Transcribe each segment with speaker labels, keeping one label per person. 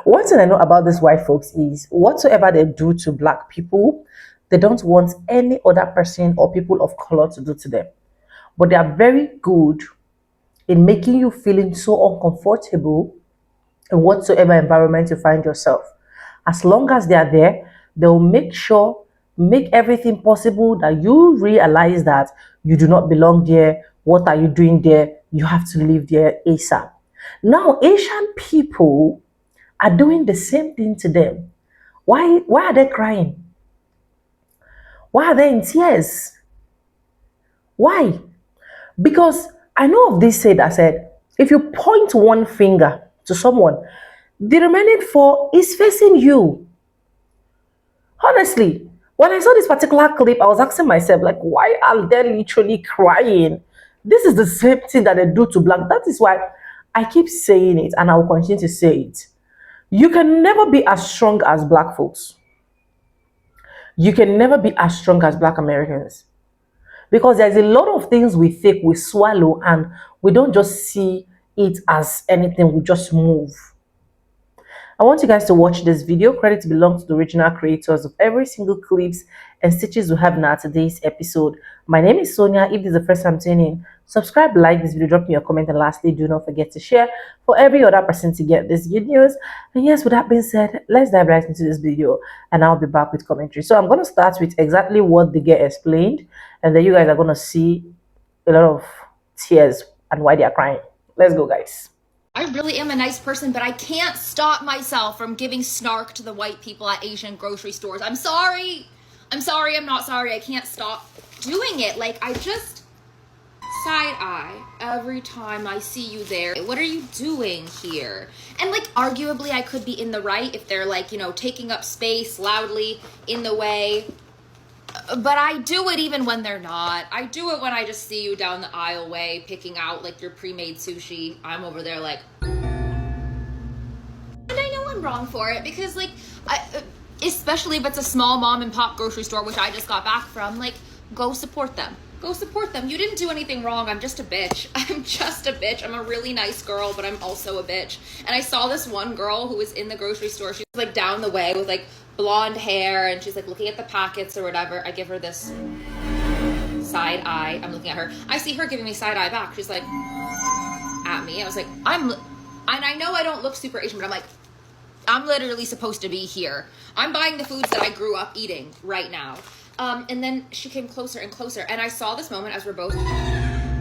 Speaker 1: One thing I know about these white folks is whatsoever they do to black people, they don't want any other person or people of color to do to them. But they are very good in making you feeling so uncomfortable in whatsoever environment you find yourself. As long as they are there, they'll make everything possible that you realize that you do not belong there. What are you doing there? You have to leave there ASAP. Now, Asian people are doing the same thing to them. Why are they crying? Why are they in tears? Why? Because I know of this said I said, if you point one finger to someone, the remaining four is facing you. Honestly, when I saw this particular clip, I was asking myself, like, why are they literally crying? This is the same thing that they do to black. That is why I keep saying it and I will continue to say it. You can never be as strong as black folks. You can never be as strong as black Americans. Because there's a lot of things we think we swallow and we don't just see it as anything, we just move. I want you guys to watch this video. Credit belongs to the original creators of every single clips and stitches we have in our today's episode. My name is Sonia. If this is the first time tuning in, subscribe, like this video, drop me a comment, and lastly, do not forget to share for every other person to get this good news. And yes, with that being said, let's dive right into this video and I'll be back with commentary. So I'm going to start with exactly what the girl explained, and then you guys are going to see a lot of tears and why they are crying. Let's go, guys.
Speaker 2: I really am a nice person, but I can't stop myself from giving snark to the white people at Asian grocery stores. I'm sorry. I'm sorry. I'm not sorry. I can't stop doing it. Like, I just side eye every time I see you there. What are you doing here? And like, arguably, I could be in the right if they're like, you know, taking up space loudly in the way. But I do it even when they're not. I do it when I just see you down the aisle way picking out like your pre-made sushi. I'm over there like, and I know I'm wrong for it because like, especially if it's a small mom and pop grocery store, which I just got back from, like, go support them. Go support them. You didn't do anything wrong. I'm just a bitch. I'm just a bitch. I'm a really nice girl, but I'm also a bitch. And I saw this one girl who was in the grocery store. She was like down the way with like blonde hair and she's like looking at the packets or whatever. I give her this side eye. I'm looking at her. I see her giving me side eye back. She's like at me. I was like, and I know I don't look super Asian, but I'm like, I'm literally supposed to be here. I'm buying the foods that I grew up eating right now. And then she came closer and closer. And I saw this moment as we're both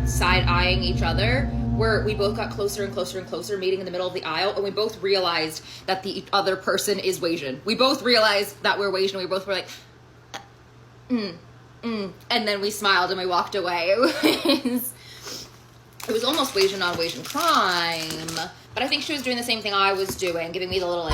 Speaker 2: side-eyeing each other, where we both got closer and closer and closer, meeting in the middle of the aisle. And we both realized that the other person is Asian. We both realized that we're Asian. We both were like, And then we smiled and we walked away. It was almost Asian on Asian crime. But I think she was doing the same thing I was doing, giving me the little like,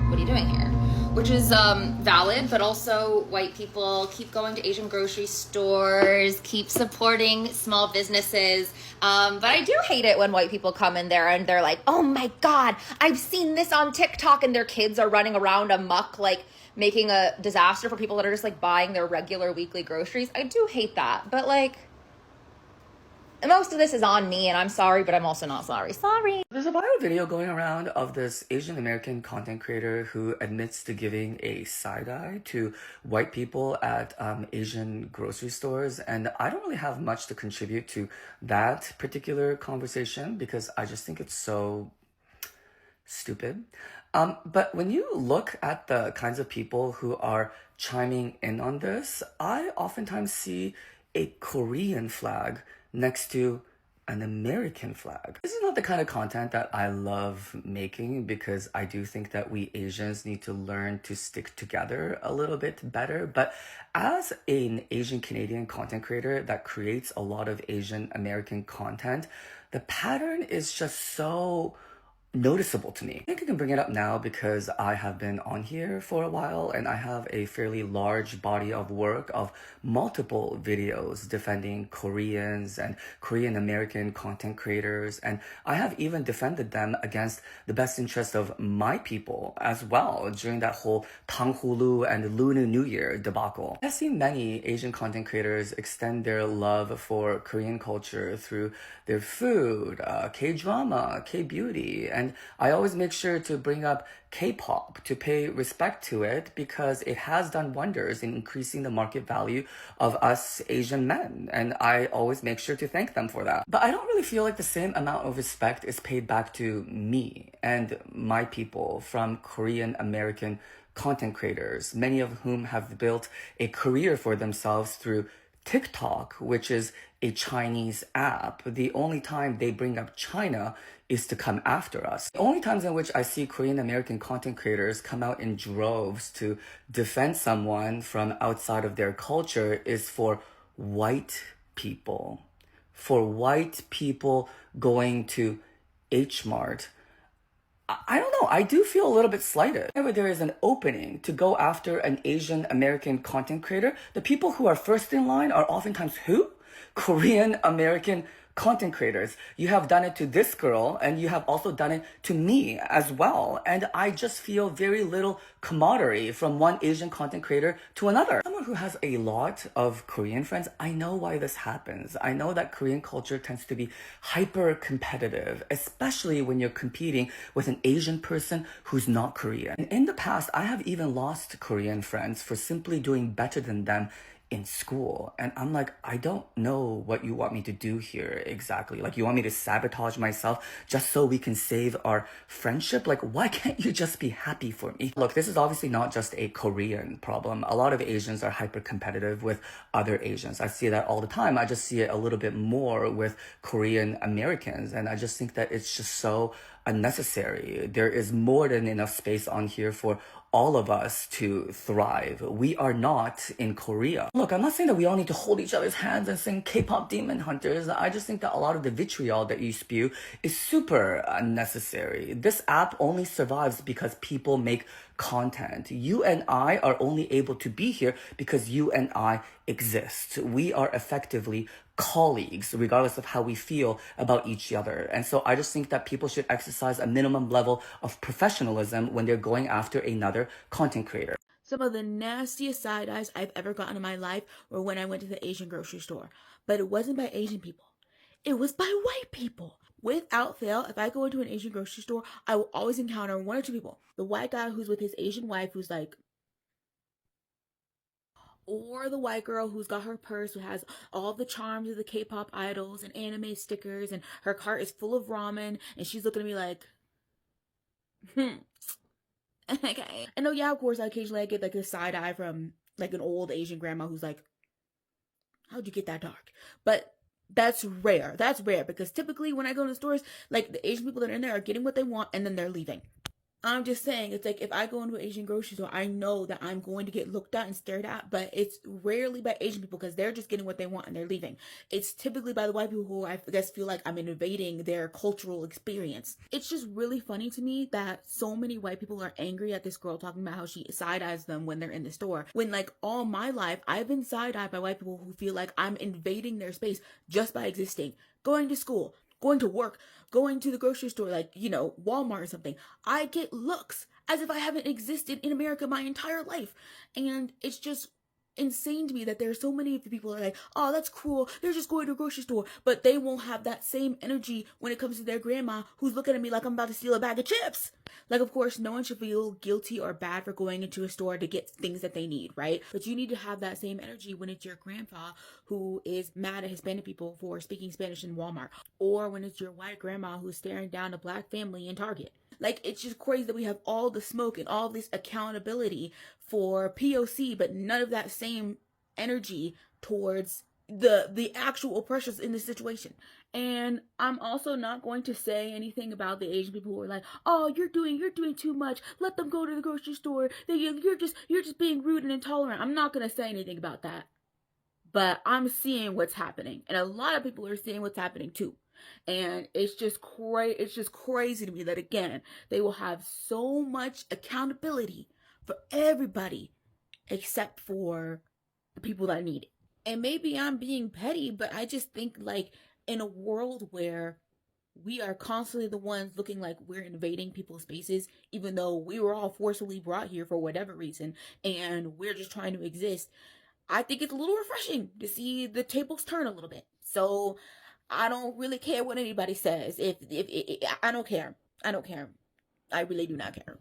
Speaker 2: what are you doing here? Which is valid, but also white people keep going to Asian grocery stores, keep supporting small businesses. But I do hate it when white people come in there and they're like, oh my God, I've seen this on TikTok, and their kids are running around amok, like making a disaster for people that are just like buying their regular weekly groceries. I do hate that, but like, most of this is on me, and I'm sorry, but I'm also not sorry. Sorry.
Speaker 3: There's a viral video going around of this Asian American content creator who admits to giving a side eye to white people at Asian grocery stores. And I don't really have much to contribute to that particular conversation because I just think it's so stupid. But when you look at the kinds of people who are chiming in on this, I oftentimes see a Korean flag next to an American flag. This is not the kind of content that I love making because I do think that we Asians need to learn to stick together a little bit better. But as an Asian Canadian content creator that creates a lot of Asian American content, the pattern is just so noticeable to me. I think I can bring it up now because I have been on here for a while and I have a fairly large body of work of multiple videos defending Koreans and Korean American content creators, and I have even defended them against the best interest of my people as well during that whole Tanghulu and Lunar New Year debacle. I've seen many Asian content creators extend their love for Korean culture through their food, K-drama, K-beauty, And I always make sure to bring up K-pop to pay respect to it because it has done wonders in increasing the market value of us Asian men. And I always make sure to thank them for that. But I don't really feel like the same amount of respect is paid back to me and my people from Korean American content creators, many of whom have built a career for themselves through TikTok, which is a Chinese app. The only time they bring up China is to come after us. The only times in which I see Korean American content creators come out in droves to defend someone from outside of their culture is for white people. For white people going to H Mart. I don't know. I do feel a little bit slighted. Whenever there is an opening to go after an Asian American content creator, the people who are first in line are oftentimes who? Korean American content creators. You have done it to this girl and you have also done it to me as well. And I just feel very little camaraderie from one Asian content creator to another. Someone who has a lot of Korean friends, I know why this happens. I know that Korean culture tends to be hyper competitive, especially when you're competing with an Asian person who's not Korean. And in the past, I have even lost Korean friends for simply doing better than them in school. And I'm like, I don't know what you want me to do here exactly. Like, you want me to sabotage myself just so we can save our friendship? Like, why can't you just be happy for me? Look, this is obviously not just a Korean problem. A lot of Asians are hyper competitive with other Asians. I see that all the time. I just see it a little bit more with Korean Americans. And I just think that it's just so unnecessary. There is more than enough space on here for all of us to thrive. We are not in Korea. Look, I'm not saying that we all need to hold each other's hands and sing K-pop Demon Hunters. I just think that a lot of the vitriol that you spew is super unnecessary. This app only survives because people make content. You and I are only able to be here because you and I exist. We are effectively colleagues, regardless of how we feel about each other. And so I just think that people should exercise a minimum level of professionalism when they're going after another content creator.
Speaker 4: Some of the nastiest side eyes I've ever gotten in my life were when I went to the Asian grocery store. But it wasn't by Asian people. It was by white people. Without fail, if I go into an Asian grocery store, I will always encounter one or two people. The white guy who's with his Asian wife who's like, or the white girl who's got her purse who has all the charms of the K-pop idols and anime stickers, and her cart is full of ramen, and she's looking at me like, okay. I know, yeah, of course, occasionally I get like a side eye from like an old Asian grandma who's like, how'd you get that dark? But that's rare. That's rare because typically when I go to the stores, like the Asian people that are in there are getting what they want and then they're leaving. I'm just saying, it's like if I go into an Asian grocery store, I know that I'm going to get looked at and stared at, but it's rarely by Asian people because they're just getting what they want and they're leaving. It's typically by the white people who I guess feel like I'm invading their cultural experience. It's just really funny to me that so many white people are angry at this girl talking about how she side-eyes them when they're in the store. When like all my life, I've been side-eyed by white people who feel like I'm invading their space just by existing, going to school, going to work, going to the grocery store, like, you know, Walmart or something. I get looks as if I haven't existed in America my entire life. And it's just insane to me that there are so many people that are like, oh, that's cool, they're just going to a grocery store, but they won't have that same energy when it comes to their grandma who's looking at me like I'm about to steal a bag of chips. Like, of course, no one should feel guilty or bad for going into a store to get things that they need, right? But you need to have that same energy when it's your grandpa who is mad at Hispanic people for speaking Spanish in Walmart, or when it's your white grandma who's staring down a black family in Target. Like, it's just crazy that we have all the smoke and all this accountability for POC, but none of that same energy towards the actual oppressors in this situation. And I'm also not going to say anything about the Asian people who are like, oh, you're doing too much, let them go to the grocery store, you're just being rude and intolerant. I'm not going to say anything about that, but I'm seeing what's happening, and a lot of people are seeing what's happening too. And it's just crazy to me that, again, they will have so much accountability for everybody except for the people that need it. And maybe I'm being petty, but I just think, like, in a world where we are constantly the ones looking like we're invading people's spaces, even though we were all forcibly brought here for whatever reason, and we're just trying to exist, I think it's a little refreshing to see the tables turn a little bit. So I don't really care what anybody says. If I don't care. I don't care. I really do not care.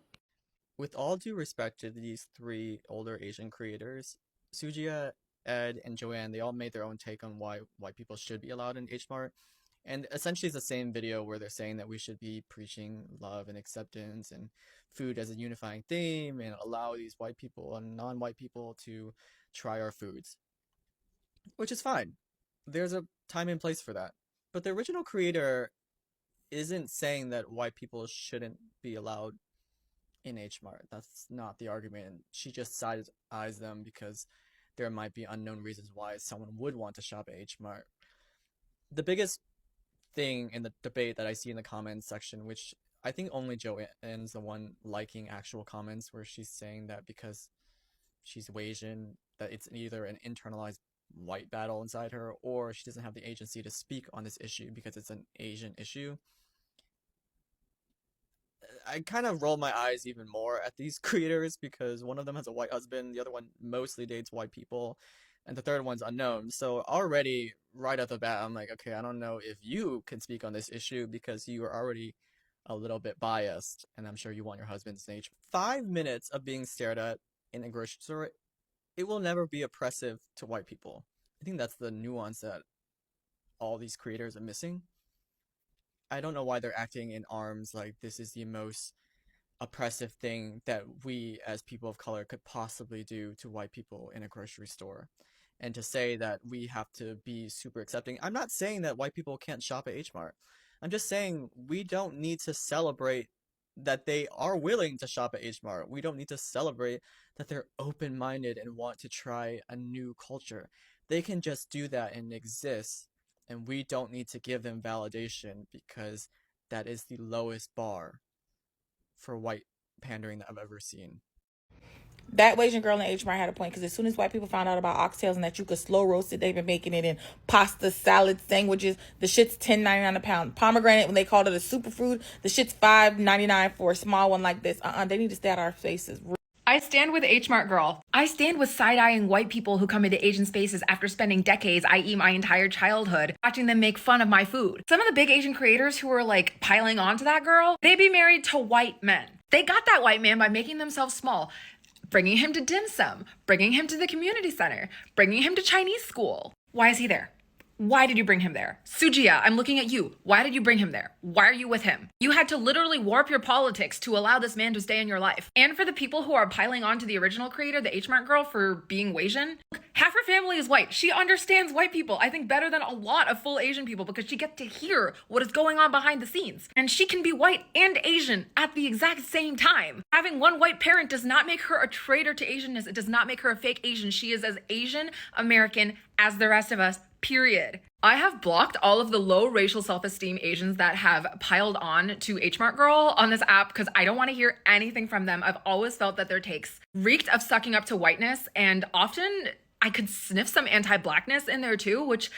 Speaker 5: With all due respect to these three older Asian creators, Sujia, Ed, and Joanne, they all made their own take on why white people should be allowed in H Mart. And essentially, it's the same video where they're saying that we should be preaching love and acceptance and food as a unifying theme and allow these white people and non white people to try our foods, which is fine. There's a time and place for that. But the original creator isn't saying that white people shouldn't be allowed in H Mart. That's not the argument. She just side eyes them because there might be unknown reasons why someone would want to shop at H Mart. The biggest thing in the debate that I see in the comments section, which I think only Joanne's the one liking actual comments where she's saying that because she's Asian, that it's either an internalized white battle inside her or she doesn't have the agency to speak on this issue because it's an Asian issue. I kind of roll my eyes even more at these creators because one of them has a white husband, the other one mostly dates white people, and the third one's unknown. So already, right off the bat, I'm like, okay, I don't know if you can speak on this issue because you are already a little bit biased, and I'm sure you want your husband's age. 5 minutes of being stared at in a grocery store, it will never be oppressive to white people. I think that's the nuance that all these creators are missing. I don't know why they're acting in arms like this is the most oppressive thing that we as people of color could possibly do to white people in a grocery store. And to say that we have to be super accepting, I'm not saying that white people can't shop at H Mart. I'm just saying we don't need to celebrate that they are willing to shop at H Mart. We don't need to celebrate that they're open-minded and want to try a new culture. They can just do that and exist, and we don't need to give them validation because that is the lowest bar for white pandering that I've ever seen.
Speaker 4: That Asian girl in H Mart had a point because as soon as white people found out about oxtails and that you could slow roast it, they've been making it in pasta, salad, sandwiches. The shit's $10.99 a pound. Pomegranate, when they called it a superfood, the shit's $5.99 for a small one like this. They need to stay out our faces.
Speaker 2: I stand with H Mart girl. I stand with side-eyeing white people who come into Asian spaces after spending decades, i.e. my entire childhood, watching them make fun of my food. Some of the big Asian creators who are like piling onto that girl, they be married to white men. They got that white man by making themselves small, bringing him to dim sum, bringing him to the community center, bringing him to Chinese school. Why is he there? Why did you bring him there? Sujia, I'm looking at you. Why did you bring him there? Why are you with him? You had to literally warp your politics to allow this man to stay in your life. And for the people who are piling on to the original creator, the H Mart girl, for being Asian, half her family is white. She understands white people, I think, better than a lot of full Asian people because she gets to hear what is going on behind the scenes. And she can be white and Asian at the exact same time. Having one white parent does not make her a traitor to Asianness. It does not make her a fake Asian. She is as Asian American as the rest of us. Period. I have blocked all of the low racial self-esteem Asians that have piled on to H Mart girl on this app because I don't want to hear anything from them. I've always felt that their takes reeked of sucking up to whiteness, and often I could sniff some anti-blackness in there too, which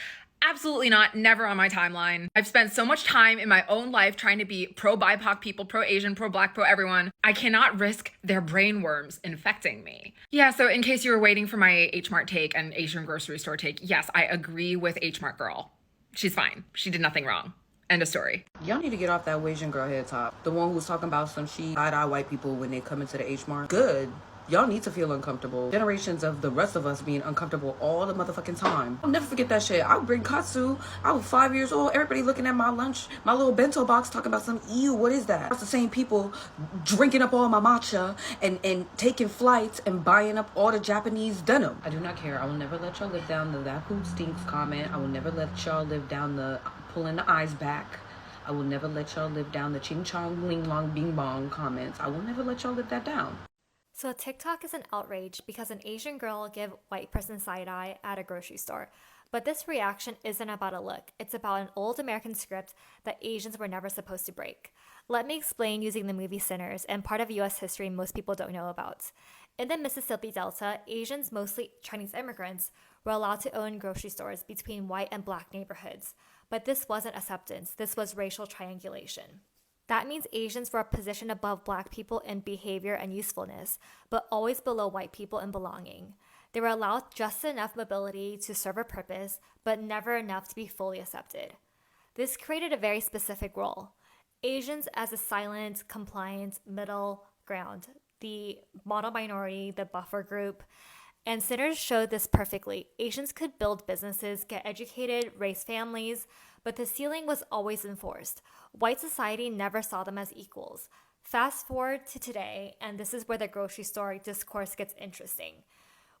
Speaker 2: absolutely not, never on my timeline. I've spent so much time in my own life trying to be pro-BIPOC people, pro-Asian, pro-Black, pro-everyone. I cannot risk their brain worms infecting me. Yeah, so in case you were waiting for my H Mart take and Asian grocery store take, yes, I agree with H Mart girl. She's fine. She did nothing wrong. End of story.
Speaker 6: Y'all need to get off that Asian girl head top. The one who's talking about some she side-eye white people when they come into the H Mart. Good. Y'all need to feel uncomfortable. Generations of the rest of us being uncomfortable all the motherfucking time. I'll never forget that shit. I would bring katsu. I was 5 years old. Everybody looking at my lunch, my little bento box, talking about some, ew, what is that? That's the same people drinking up all my matcha and taking flights and buying up all the Japanese denim. I do not care. I will never let y'all live down the that food stinks comment. I will never let y'all live down the pulling the eyes back. I will never let y'all live down the ching chong ling long bing bong comments. I will never let y'all live that down.
Speaker 7: So TikTok is an outrage because an Asian girl gave white person side eye at a grocery store. But this reaction isn't about a look. It's about an old American script that Asians were never supposed to break. Let me explain using the movie Sinners and part of US history most people don't know about. In the Mississippi Delta, Asians, mostly Chinese immigrants, were allowed to own grocery stores between white and black neighborhoods. But this wasn't acceptance. This was racial triangulation. That means Asians were positioned above black people in behavior and usefulness, but always below white people in belonging. They were allowed just enough mobility to serve a purpose, but never enough to be fully accepted. This created a very specific role. Asians as a silent, compliant middle ground, the model minority, the buffer group. And Sinners showed this perfectly. Asians could build businesses, get educated, raise families, but the ceiling was always enforced. White society never saw them as equals. Fast forward to today, and this is where the grocery store discourse gets interesting.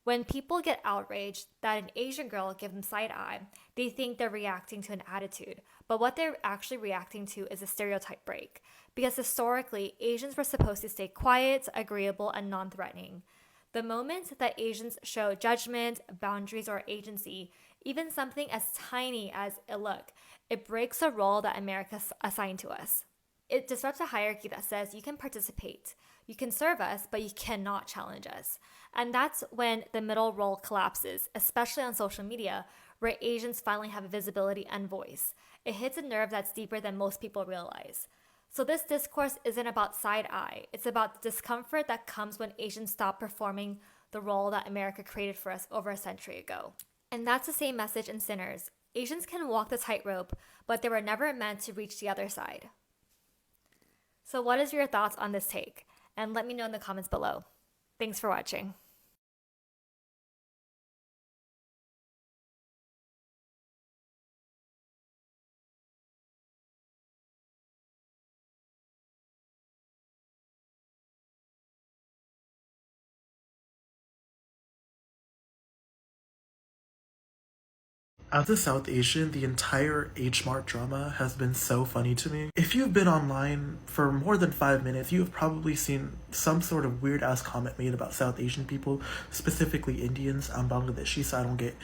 Speaker 7: When people get outraged that an Asian girl gives them side eye, they think they're reacting to an attitude. But what they're actually reacting to is a stereotype break. Because historically, Asians were supposed to stay quiet, agreeable, and non-threatening. The moment that Asians show judgment, boundaries, or agency, even something as tiny as a look, it breaks a role that America assigned to us. It disrupts a hierarchy that says you can participate, you can serve us, but you cannot challenge us. And that's when the middle role collapses, especially on social media, where Asians finally have visibility and voice. It hits a nerve that's deeper than most people realize. So this discourse isn't about side eye. It's about the discomfort that comes when Asians stop performing the role that America created for us over a century ago. And that's the same message in Sinners. Asians can walk the tightrope, but they were never meant to reach the other side. So what is your thoughts on this take? And let me know in the comments below. Thanks for watching.
Speaker 8: As a South Asian, the entire H Mart drama has been so funny to me. If you've been online for more than 5 minutes, you have probably seen some sort of weird ass comment made about South Asian people, specifically Indians. I'm Bangladeshi, so I don't get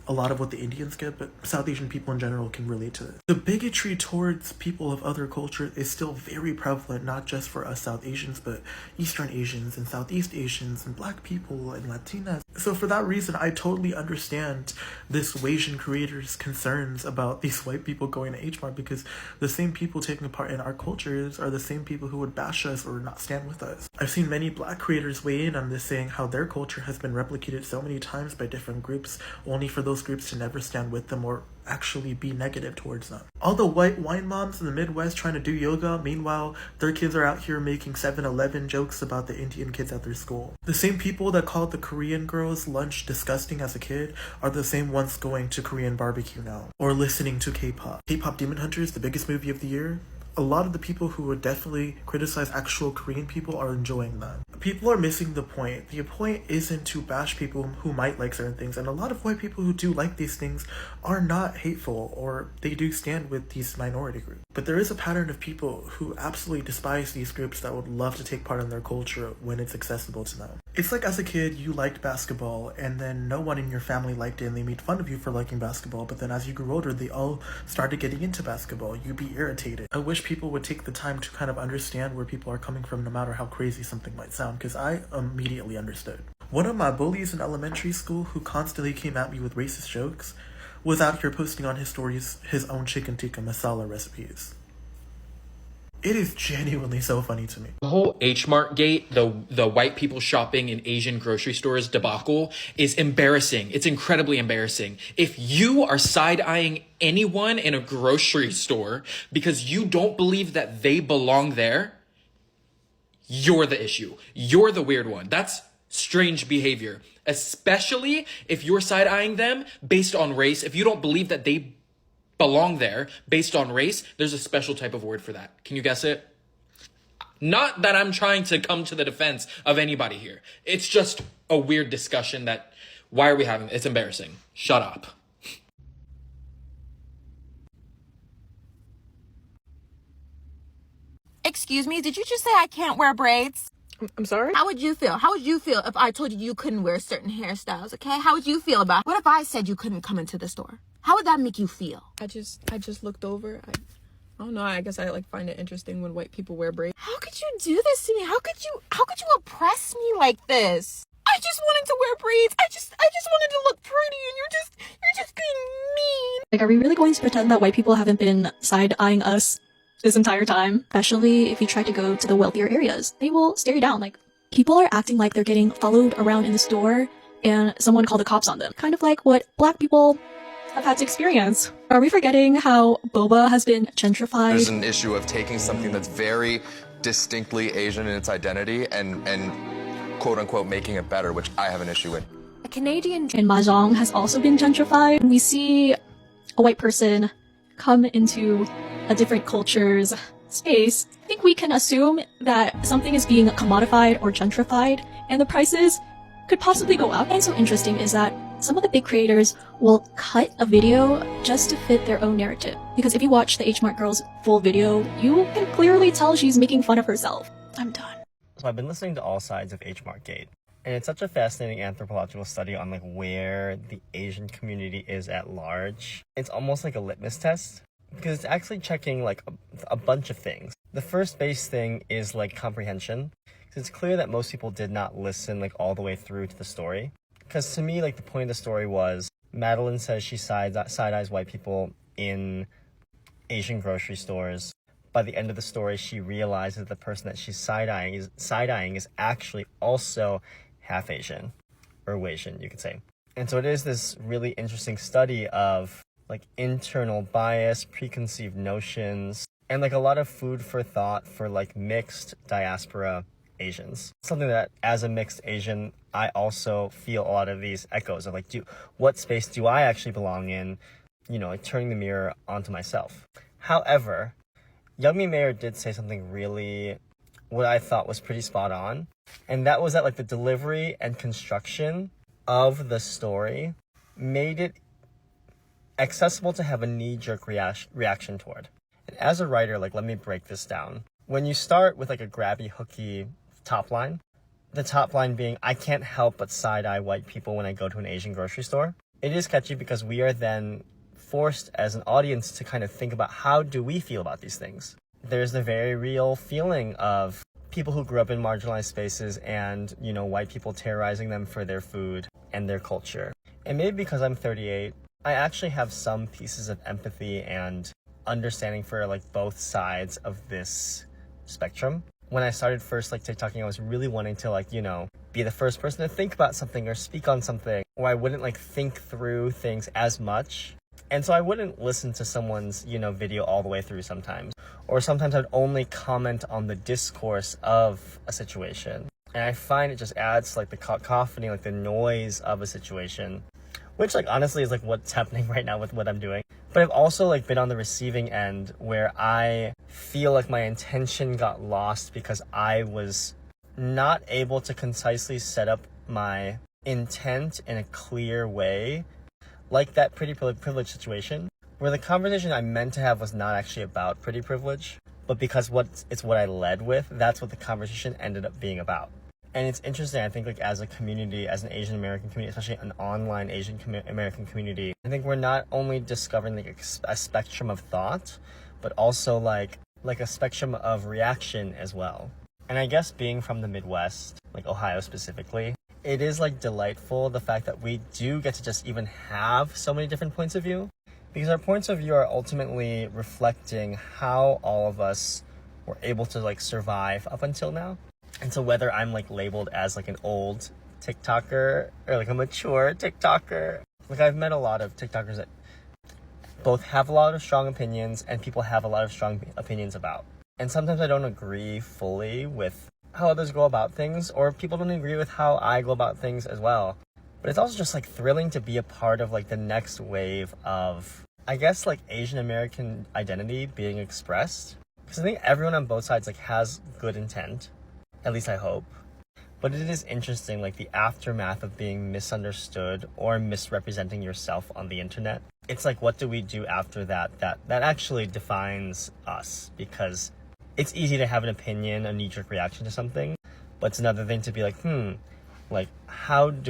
Speaker 8: a lot of what the Indians get, but South Asian people in general can relate to this. The bigotry towards people of other cultures is still very prevalent, not just for us South Asians, but Eastern Asians and Southeast Asians and Black people and Latinas. So for that reason, I totally understand this Asian creator's concerns about these white people going to H Mart, because the same people taking part in our cultures are the same people who would bash us or not stand with us. I've seen many Black creators weigh in on this, saying how their culture has been replicated so many times by different groups, only for those groups to never stand with them or actually be negative towards them. All the white wine moms in the Midwest trying to do yoga, meanwhile their kids are out here making 7-Eleven jokes about the Indian kids at their school. The same people that called the Korean girls' lunch disgusting as a kid are the same ones going to Korean barbecue now, or listening to K-pop. K-pop Demon Hunters, the biggest movie of the year. A lot of the people who would definitely criticize actual Korean people are enjoying that. People are missing the point. The point isn't to bash people who might like certain things, and a lot of white people who do like these things are not hateful, or they do stand with these minority groups. But there is a pattern of people who absolutely despise these groups that would love to take part in their culture when it's accessible to them. It's like as a kid, you liked basketball, and then no one in your family liked it, and they made fun of you for liking basketball, but then as you grew older, they all started getting into basketball. You'd be irritated. I wish people would take the time to kind of understand where people are coming from, no matter how crazy something might sound, because I immediately understood. One of my bullies in elementary school, who constantly came at me with racist jokes, was out here posting on his stories his own chicken tikka masala recipes. It is genuinely so funny to me.
Speaker 9: The whole H Mart gate, the white people shopping in Asian grocery stores debacle is embarrassing. It's incredibly embarrassing. If you are side-eyeing anyone in a grocery store because you don't believe that they belong there, you're the issue. You're the weird one. That's strange behavior, especially if you're side-eyeing them based on race. If you don't believe that they belong there based on race, there's a special type of word for that. Can you guess it? Not that I'm trying to come to the defense of anybody here. It's just a weird discussion that, why are we having it? It's embarrassing. Shut up.
Speaker 10: Excuse me, did you just say I can't wear braids?
Speaker 11: I'm sorry?
Speaker 10: How would you feel? How would you feel if I told you you couldn't wear certain hairstyles, okay? How would you feel about it? What if I said you couldn't come into the store? How would that make you feel?
Speaker 11: I just looked over. I don't know. I guess I find it interesting when white people wear braids.
Speaker 10: How could you do this to me? How could you oppress me like this? I just wanted to wear braids. I just wanted to look pretty, and you're just being mean.
Speaker 12: Like, are we really going to pretend that white people haven't been side-eyeing us this entire time? Especially if you try to go to the wealthier areas. They will stare you down. Like, people are acting like they're getting followed around in the store and someone called the cops on them. Kind of like what Black people have had to experience. Are we forgetting how boba has been gentrified?
Speaker 13: There's an issue of taking something that's very distinctly Asian in its identity and quote unquote making it better, which I have an issue with.
Speaker 12: A Canadian in mahjong has also been gentrified. When we see a white person come into a different culture's space, I think we can assume that something is being commodified or gentrified, and the prices could possibly go up. And so interesting is that some of the big creators will cut a video just to fit their own narrative. Because if you watch the H Mart girl's full video, you can clearly tell she's making fun of herself. I'm done.
Speaker 14: So I've been listening to all sides of H Mart Gate, and it's such a fascinating anthropological study on like where the Asian community is at large. It's almost like a litmus test, because it's actually checking like a bunch of things. The first base thing is like comprehension. It's clear that most people did not listen like all the way through to the story. Because to me, like the point of the story was Madeline says she side-eyes white people in Asian grocery stores. By the end of the story, she realizes that the person that she's side-eyeing is actually also half Asian, or Asian, you could say. And so it is this really interesting study of like internal bias, preconceived notions, and like a lot of food for thought for like mixed diaspora Asians. Something that as a mixed Asian, I also feel a lot of these echoes of like, what space do I actually belong in? You know, like turning the mirror onto myself. However, Youngmi Mayer did say something really, what I thought was pretty spot on. And that was that like the delivery and construction of the story made it accessible to have a knee-jerk reaction toward. And as a writer, like, let me break this down. When you start with like a grabby, hooky top line, the top line being, I can't help but side-eye white people when I go to an Asian grocery store. It is catchy because we are then forced as an audience to kind of think about how do we feel about these things. There's the very real feeling of people who grew up in marginalized spaces and, you know, white people terrorizing them for their food and their culture. And maybe because I'm 38, I actually have some pieces of empathy and understanding for like both sides of this spectrum. When I started first like TikToking, I was really wanting to like, you know, be the first person to think about something or speak on something, or I wouldn't like think through things as much. And so I wouldn't listen to someone's, you know, video all the way through sometimes. Or sometimes I'd only comment on the discourse of a situation. And I find it just adds like the cacophony, like the noise of a situation, which like honestly is like what's happening right now with what I'm doing. But I've also like been on the receiving end where I feel like my intention got lost because I was not able to concisely set up my intent in a clear way, like that pretty privilege situation, where the conversation I meant to have was not actually about pretty privilege, but because it's what I led with, that's what the conversation ended up being about. And it's interesting, I think, like as a community, as an Asian American community, especially an online Asian American community, I think we're not only discovering like a spectrum of thought, but also like a spectrum of reaction as well. And I guess being from the Midwest, like Ohio specifically, it is like delightful the fact that we do get to just even have so many different points of view, because our points of view are ultimately reflecting how all of us were able to like survive up until now. And so whether I'm like labeled as like an old TikToker or like a mature TikToker, like I've met a lot of TikTokers that both have a lot of strong opinions and people have a lot of strong opinions about. And sometimes I don't agree fully with how others go about things, or people don't agree with how I go about things as well. But it's also just like thrilling to be a part of like the next wave of, I guess, like Asian American identity being expressed. Because I think everyone on both sides like has good intent. At least I hope. But it is interesting, like the aftermath of being misunderstood or misrepresenting yourself on the internet. It's like, what do we do after that actually defines us? Because it's easy to have an opinion, a knee-jerk reaction to something, but it's another thing to be like, like what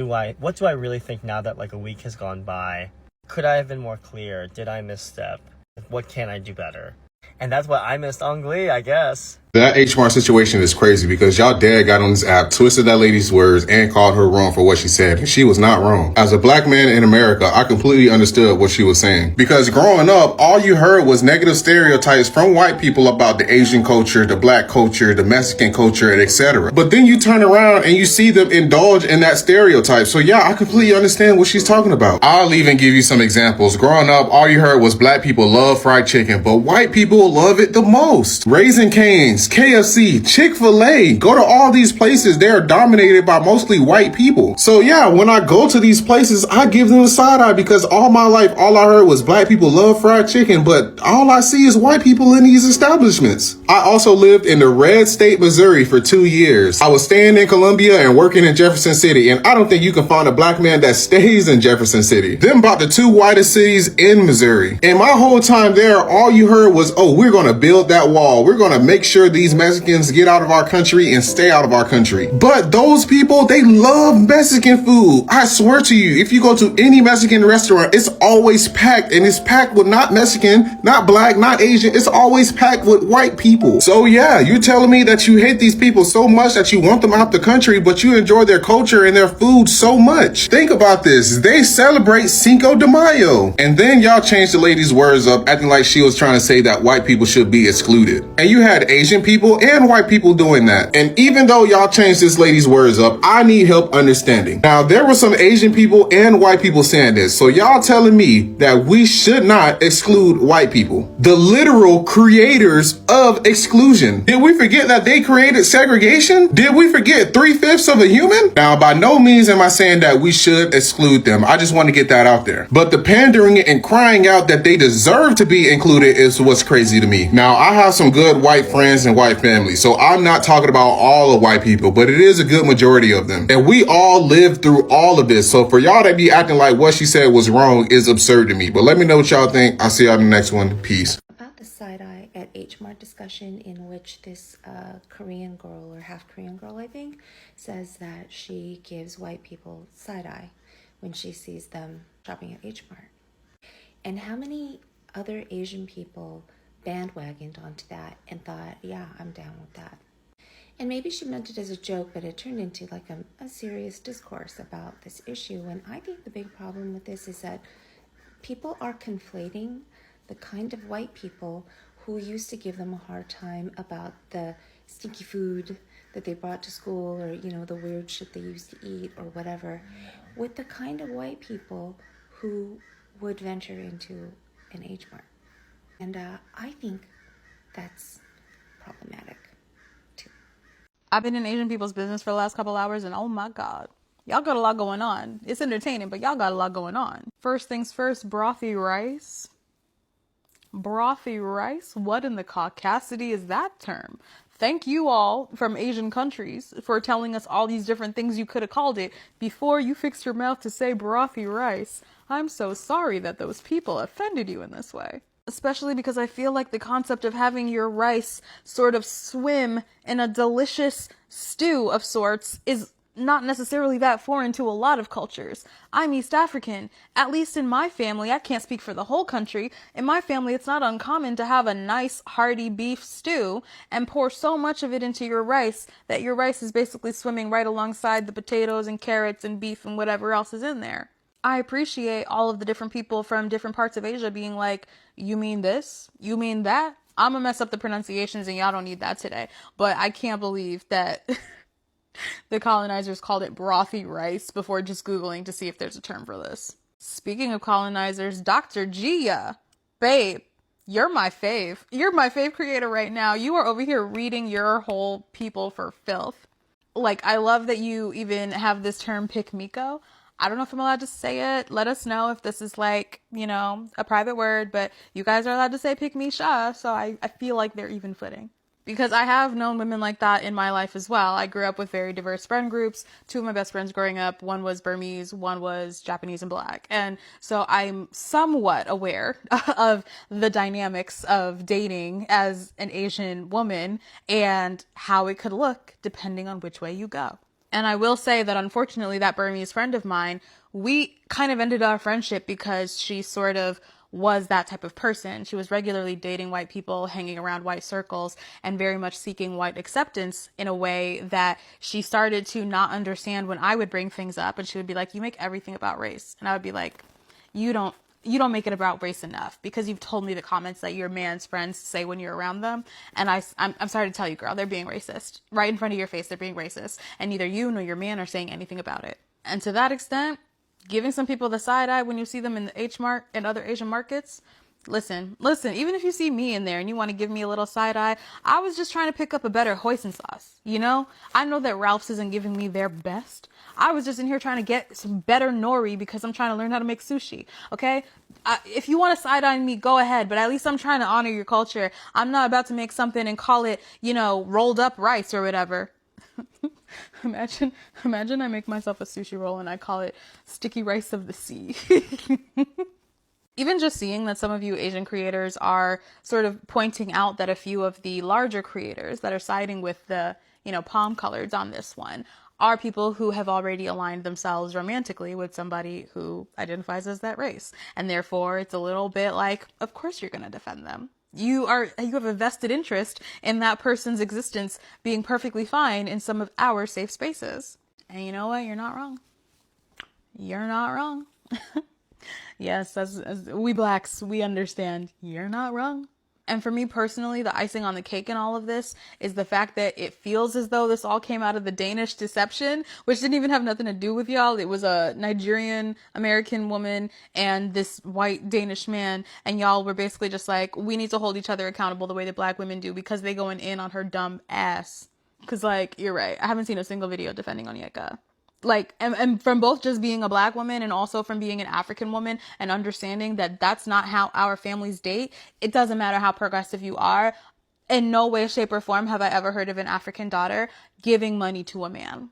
Speaker 14: do I really think now that like a week has gone by? Could I have been more clear? Did I misstep? What can I do better? And that's what I missed on Glee, I guess.
Speaker 15: That H Mart situation is crazy because y'all dad got on this app, twisted that lady's words, and called her wrong for what she said. And she was not wrong. As a black man in America, I completely understood what she was saying. Because growing up, all you heard was negative stereotypes from white people about the Asian culture, the black culture, the Mexican culture, and etc. But then you turn around and you see them indulge in that stereotype. So yeah, I completely understand what she's talking about. I'll even give you some examples. Growing up, all you heard was black people love fried chicken, but white people love it the most. Raising Cane's, KFC, Chick-fil-A, go to all these places, they're dominated by mostly white people. So yeah, when I go to these places, I give them a side eye because all my life, all I heard was black people love fried chicken, but all I see is white people in these establishments. I also lived in the red state, Missouri for 2 years. I was staying in Columbia and working in Jefferson City, and I don't think you can find a black man that stays in Jefferson City. Them about the two whitest cities in Missouri. And my whole time there, all you heard was, oh, we're gonna build that wall. We're gonna make sure these Mexicans get out of our country and stay out of our country. But those people, they love Mexican food. I swear to you, if you go to any Mexican restaurant, it's always packed, and it's packed with not Mexican, not black, not Asian. It's always packed with white people. So yeah, you're telling me that you hate these people so much that you want them out the country, but you enjoy their culture and their food so much. Think about this. They celebrate Cinco de Mayo. And then y'all changed the lady's words up, acting like she was trying to say that white people should be excluded. And you had Asian people and white people doing that. And even though y'all changed this lady's words up, I need help understanding. Now, there were some Asian people and white people saying this. So y'all telling me that we should not exclude white people, the literal creators of exclusion. Did we forget that they created segregation? Did we forget 3/5 of a human? Now, by no means am I saying that we should exclude them. I just want to get that out there. But the pandering and crying out that they deserve to be included is what's crazy to me. Now, I have some good white friends and white families, so I'm not talking about all of white people, but it is a good majority of them. And we all lived through all of this. So for y'all to be acting like what she said was wrong is absurd to me. But let me know what y'all think. I'll see y'all in the next one. Peace.
Speaker 16: About the side-eye at H Mart discussion in which this Korean girl, or half Korean girl, I think, says that she gives white people side-eye when she sees them shopping at H Mart. And how many other Asian people bandwagoned onto that and thought, yeah, I'm down with that. And maybe she meant it as a joke, but it turned into like a serious discourse about this issue. And I think the big problem with this is that people are conflating the kind of white people who used to give them a hard time about the stinky food that they brought to school, or, you know, the weird shit they used to eat or whatever, with the kind of white people who would venture into an H Mart. And I think that's problematic too.
Speaker 11: I've been in Asian people's business for the last couple hours, and oh my god, y'all got a lot going on. It's entertaining, but y'all got a lot going on. First things first, brothy rice. Brothy rice? What in the caucasity is that term? Thank you all from Asian countries for telling us all these different things you could have called it before you fixed your mouth to say brothy rice. I'm so sorry that those people offended you in this way. Especially because I feel like the concept of having your rice sort of swim in a delicious stew of sorts is not necessarily that foreign to a lot of cultures. I'm East African. At least in my family, I can't speak for the whole country. In my family, it's not uncommon to have a nice hearty beef stew and pour so much of it into your rice that your rice is basically swimming right alongside the potatoes and carrots and beef and whatever else is in there. I appreciate all of the different people from different parts of Asia being like, you mean this? You mean that? I'm gonna mess up the pronunciations and y'all don't need that today. But I can't believe that the colonizers called it brothy rice before just Googling to see if there's a term for this. Speaking of colonizers, Dr. Gia, babe, you're my fave. You're my fave creator right now. You are over here reading your whole people for filth. Like, I love that you even have this term pick Miko. I don't know if I'm allowed to say it. Let us know if this is like, you know, a private word, but you guys are allowed to say pick me Sha, so I feel like they're even footing. Because I have known women like that in my life as well. I grew up with very diverse friend groups. Two of my best friends growing up, one was Burmese, one was Japanese and Black. And so I'm somewhat aware of the dynamics of dating as an Asian woman and how it could look depending on which way you go. And I will say that unfortunately that Burmese friend of mine, we kind of ended our friendship because she sort of was that type of person. She was regularly dating white people, hanging around white circles, and very much seeking white acceptance in a way that she started to not understand when I would bring things up, and she would be like, you make everything about race. And I would be like, you don't make it about race enough, because you've told me the comments that your man's friends say when you're around them. And I'm sorry to tell you, girl, they're being racist. Right in front of your face, they're being racist. And neither you nor your man are saying anything about it. And to that extent, giving some people the side eye when you see them in the H Mart and other Asian markets, listen, even if you see me in there and you want to give me a little side eye, I was just trying to pick up a better hoisin sauce, you know? I know that Ralph's isn't giving me their best. I was just in here trying to get some better nori because I'm trying to learn how to make sushi, okay? If you want to side eye me, go ahead, but at least I'm trying to honor your culture. I'm not about to make something and call it, rolled up rice or whatever. Imagine I make myself a sushi roll and I call it sticky rice of the sea. Even just seeing that some of you Asian creators are sort of pointing out that a few of the larger creators that are siding with the, palm colors on this one are people who have already aligned themselves romantically with somebody who identifies as that race. And therefore, it's a little bit like, of course you're going to defend them. You have a vested interest in that person's existence being perfectly fine in some of our safe spaces. And you know what? You're not wrong. You're not wrong. Yes, as we blacks, we understand. You're not wrong. And for me personally, the icing on the cake in all of this is the fact that it feels as though this all came out of the Danish deception, which didn't even have nothing to do with y'all. It was a Nigerian American woman and this white Danish man, and y'all were basically just like, we need to hold each other accountable the way that black women do because they going in on her dumb ass. Because, you're right. I haven't seen a single video defending Onyeka. And from both just being a black woman and also from being an African woman and understanding that that's not how our families date. It doesn't matter how progressive you are. In no way, shape, or form have I ever heard of an African daughter giving money to a man.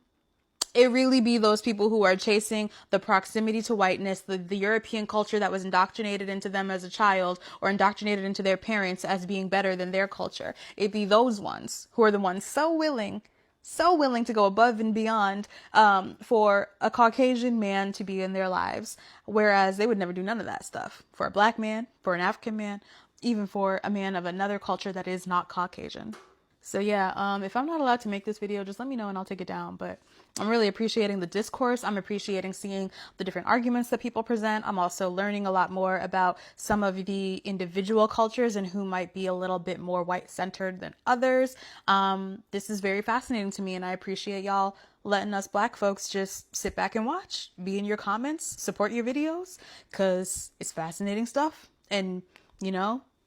Speaker 11: It really be those people who are chasing the proximity to whiteness, the European culture that was indoctrinated into them as a child or indoctrinated into their parents as being better than their culture. It be those ones who are the ones so willing to go above and beyond for a Caucasian man to be in their lives, whereas they would never do none of that stuff for a black man, for an African man, even for a man of another culture that is not Caucasian. So yeah, if I'm not allowed to make this video, just let me know and I'll take it down. But I'm really appreciating the discourse. I'm appreciating seeing the different arguments that people present. I'm also learning a lot more about some of the individual cultures and who might be a little bit more white-centered than others. This is very fascinating to me, and I appreciate y'all letting us black folks just sit back and watch, be in your comments, support your videos, because it's fascinating stuff. And,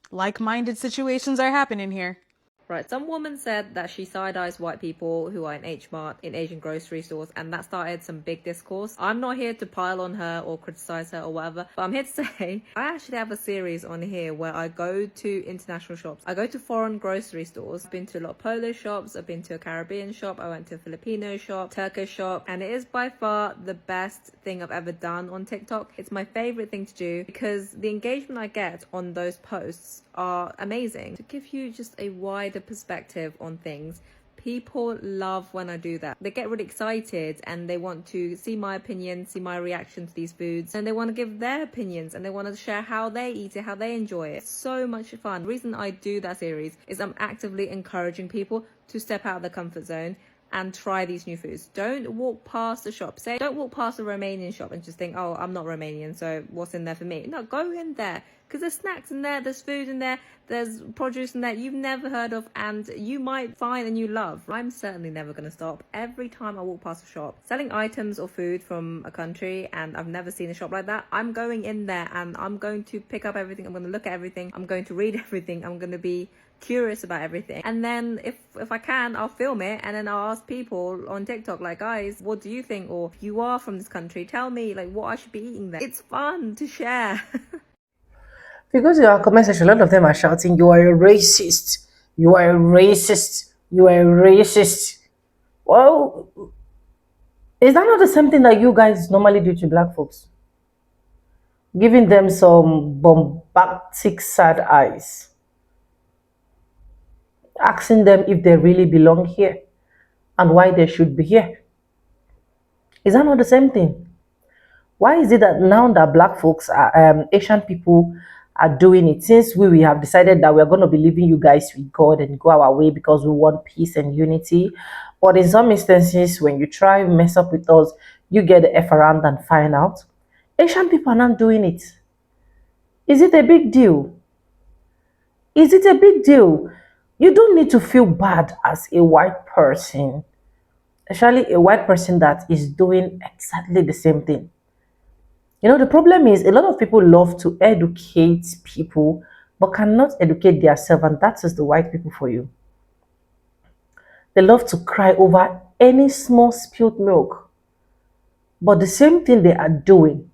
Speaker 11: like-minded situations are happening here.
Speaker 17: Right, some woman said that she side-eyes white people who are in H Mart, in Asian grocery stores, and that started some big discourse. I'm not here to pile on her or criticize her or whatever, but I'm here to say I actually have a series on here where I go to international shops. I go to foreign grocery stores. I've been to a lot of Polish shops, I've been to a Caribbean shop, I went to a Filipino shop, Turkish shop, and it is by far the best thing I've ever done on TikTok. It's my favorite thing to do because the engagement I get on those posts are amazing. To give you just a wider perspective on things, people love when I do that. They get really excited and they want to see my opinion, see my reaction to these foods, and they want to give their opinions and they want to share how they eat it, how they enjoy it. It's so much fun. The reason I do that series is I'm actively encouraging people to step out of their comfort zone and try these new foods. Don't walk past the shop. Don't walk past a Romanian shop and just think, oh, I'm not Romanian, so what's in there for me? No, go in there. Because there's snacks in there, there's food in there, there's produce in there you've never heard of and you might find and you love. I'm certainly never going to stop. Every time I walk past a shop selling items or food from a country and I've never seen a shop like that, I'm going in there and I'm going to pick up everything. I'm going to look at everything. I'm going to read everything. I'm going to be curious about everything. And then if I can, I'll film it and then I'll ask people on TikTok, like, guys, what do you think? Or if you are from this country, tell me like what I should be eating there. It's fun to share.
Speaker 1: If you go to our comment section, a lot of them are shouting, you are a racist. You are a racist. You are a racist. Well, is that not the same thing that you guys normally do to black folks? Giving them some bombastic sad eyes. Asking them if they really belong here and why they should be here. Is that not the same thing? Why is it that now that black folks are Asian people are doing it, since we have decided that we're going to be leaving you guys with God and go our way because we want peace and unity. But in some instances, when you try to mess up with us, you get the F around and find out. Asian people are not doing it. Is it a big deal? Is it a big deal? You don't need to feel bad as a white person, especially a white person that is doing exactly the same thing. You know, the problem is a lot of people love to educate people but cannot educate themselves, and that is the white people for you. They love to cry over any small spilled milk. But the same thing they are doing,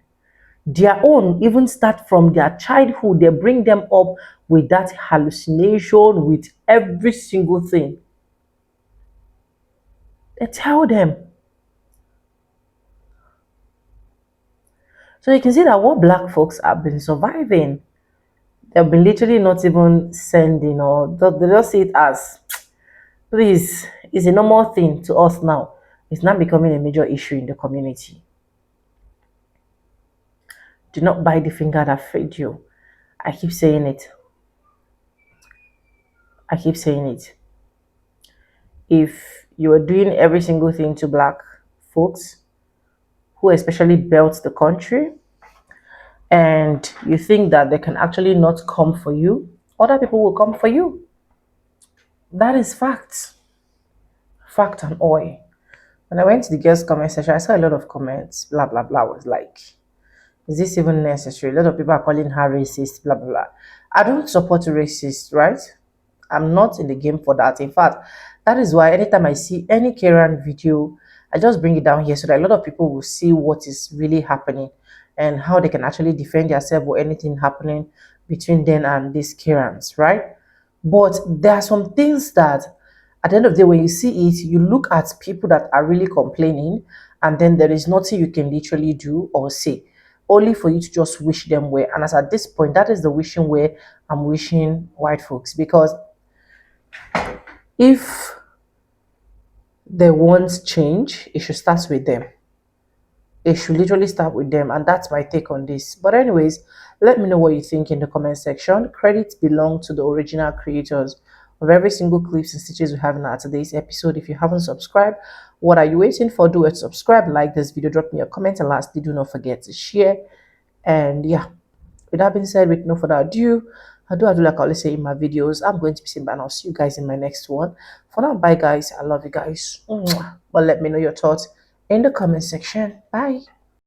Speaker 1: their own even start from their childhood. They bring them up with that hallucination, with every single thing. They tell them. So you can see that what black folks have been surviving, they've been literally not even sending, or they just see it as, please, it's a normal thing to us now. It's not becoming a major issue in the community. Do not bite the finger that fed you. I keep saying it. I keep saying it. If you are doing every single thing to black folks, who especially built the country, and you think that they can actually not come for you, other people will come for you. That is fact. Fact and oil. When I went to the girls' comment section, I saw a lot of comments, blah, blah, blah. I was like, is this even necessary? A lot of people are calling her racist, blah, blah, blah. I don't support racist, right? I'm not in the game for that. In fact, that is why anytime I see any Karen video, I just bring it down here so that a lot of people will see what is really happening and how they can actually defend themselves or anything happening between them and these Karens, right? But there are some things that at the end of the day, when you see it, you look at people that are really complaining, and then there is nothing you can literally do or say, only for you to just wish them well. And as at this point, that is the wishing where I'm wishing white folks, because if they want change, it should start with them. It should literally start with them, and that's my take on this. But anyways, let me know what you think in the comment section. Credits belong to the original creators of every single clips and stitches we have in our today's episode. If you haven't subscribed, what are you waiting for? Do it, subscribe, like this video, drop me a comment, and lastly, do not forget to share. And yeah, with that being said, with no further ado, I do like I always say in my videos, I'm going to be saying bye, and I'll see you guys in my next one. For now, bye guys. I love you guys. But let me know your thoughts in the comment section. Bye.